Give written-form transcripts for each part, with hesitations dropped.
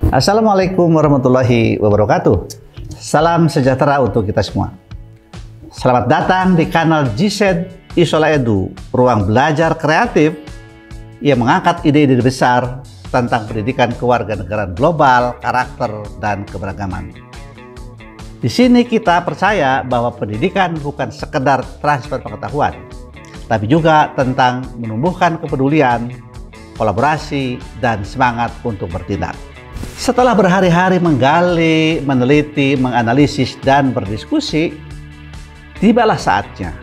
Assalamualaikum warahmatullahi wabarakatuh. Salam sejahtera untuk kita semua. Selamat datang di kanal GZ Isola Edu, ruang belajar kreatif yang mengangkat ide-ide besar tentang pendidikan kewarganegaraan global, karakter, dan keberagaman. Di sini kita percaya bahwa pendidikan bukan sekedar transfer pengetahuan, tapi juga tentang menumbuhkan kepedulian, kolaborasi, dan semangat untuk bertindak. Setelah berhari-hari menggali, meneliti, menganalisis, dan berdiskusi, tibalah saatnya.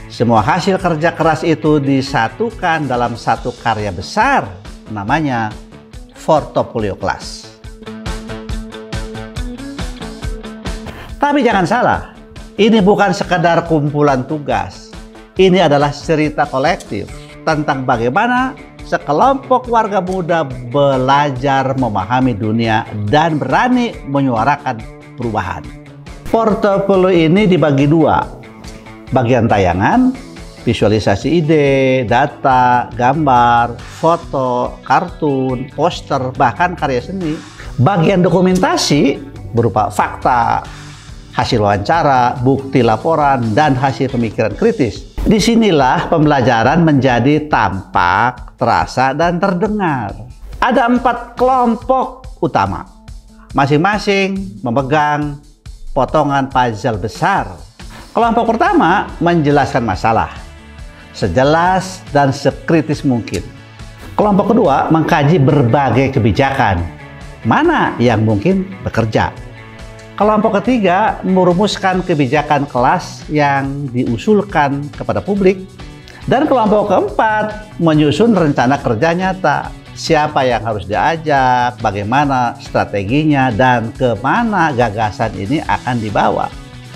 Semua hasil kerja keras itu disatukan dalam satu karya besar, namanya Portofolio Kelas. Tapi jangan salah, ini bukan sekedar kumpulan tugas. Ini adalah cerita kolektif tentang bagaimana sekelompok warga muda belajar memahami dunia dan berani menyuarakan perubahan. Portofolio ini dibagi dua, bagian tayangan, visualisasi ide, data, gambar, foto, kartun, poster, bahkan karya seni. Bagian dokumentasi berupa fakta, hasil wawancara, bukti laporan, dan hasil pemikiran kritis. Disinilah pembelajaran menjadi tampak, terasa, dan terdengar. Ada 4 kelompok utama, masing-masing memegang potongan puzzle besar. Kelompok pertama menjelaskan masalah sejelas dan sekritis mungkin. Kelompok kedua mengkaji berbagai kebijakan, mana yang mungkin bekerja. Kelompok ketiga merumuskan kebijakan kelas yang diusulkan kepada publik. Dan kelompok keempat menyusun rencana kerja nyata. Siapa yang harus diajak, bagaimana strateginya, dan kemana gagasan ini akan dibawa.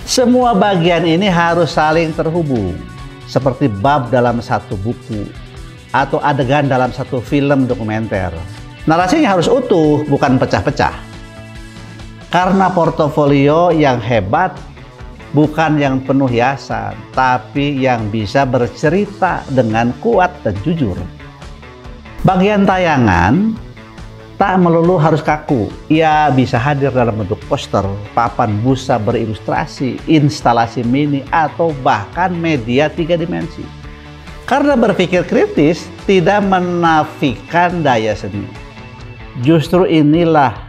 Semua bagian ini harus saling terhubung, seperti bab dalam satu buku atau adegan dalam satu film dokumenter. Narasinya harus utuh, bukan pecah-pecah. Karena portofolio yang hebat bukan yang penuh hiasan, tapi yang bisa bercerita dengan kuat dan jujur. Bagian tayangan tak melulu harus kaku. Ia bisa hadir dalam bentuk poster, papan busa berilustrasi, instalasi mini, atau bahkan media 3 dimensi. Karena berpikir kritis tidak menafikan daya seni. Justru inilah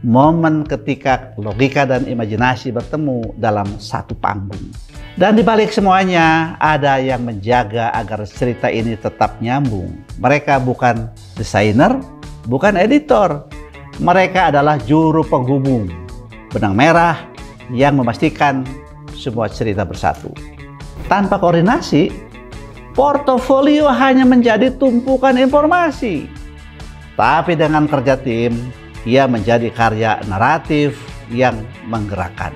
momen ketika logika dan imajinasi bertemu dalam satu panggung. Dan di balik semuanya ada yang menjaga agar cerita ini tetap nyambung. Mereka bukan desainer, bukan editor. Mereka adalah juru penghubung, benang merah yang memastikan semua cerita bersatu. Tanpa koordinasi, portofolio hanya menjadi tumpukan informasi. Tapi dengan kerja tim, ia menjadi karya naratif yang menggerakkan.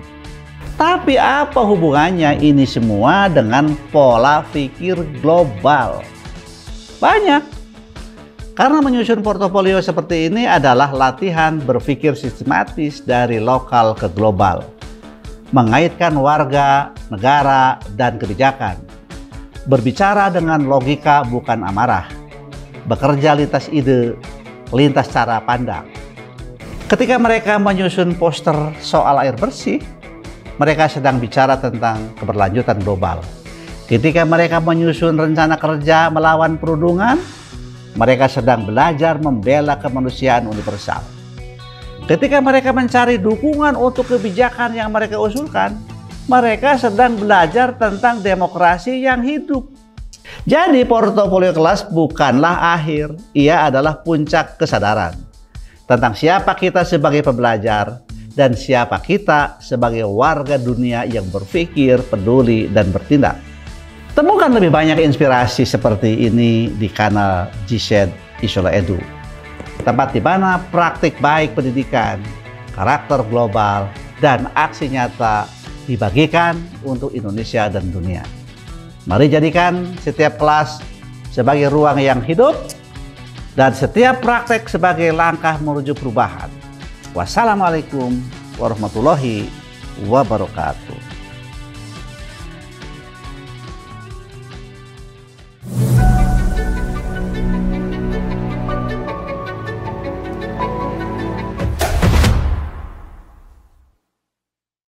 Tapi apa hubungannya ini semua dengan pola pikir global? Banyak. Karena menyusun portofolio seperti ini adalah latihan berpikir sistematis dari lokal ke global. Mengaitkan warga, negara, dan kebijakan. Berbicara dengan logika bukan amarah. Bekerja lintas ide, lintas cara pandang. Ketika mereka menyusun poster soal air bersih, mereka sedang bicara tentang keberlanjutan global. Ketika mereka menyusun rencana kerja melawan perundungan, mereka sedang belajar membela kemanusiaan universal. Ketika mereka mencari dukungan untuk kebijakan yang mereka usulkan, mereka sedang belajar tentang demokrasi yang hidup. Jadi portofolio kelas bukanlah akhir, ia adalah puncak kesadaran tentang siapa kita sebagai pembelajar dan siapa kita sebagai warga dunia yang berpikir, peduli, dan bertindak. Temukan lebih banyak inspirasi seperti ini di kanal GZ Isola Edu, tempat di mana praktik baik pendidikan, karakter global, dan aksi nyata dibagikan untuk Indonesia dan dunia. Mari jadikan setiap kelas sebagai ruang yang hidup, dan setiap praktek sebagai langkah menuju perubahan. Wassalamualaikum warahmatullahi wabarakatuh.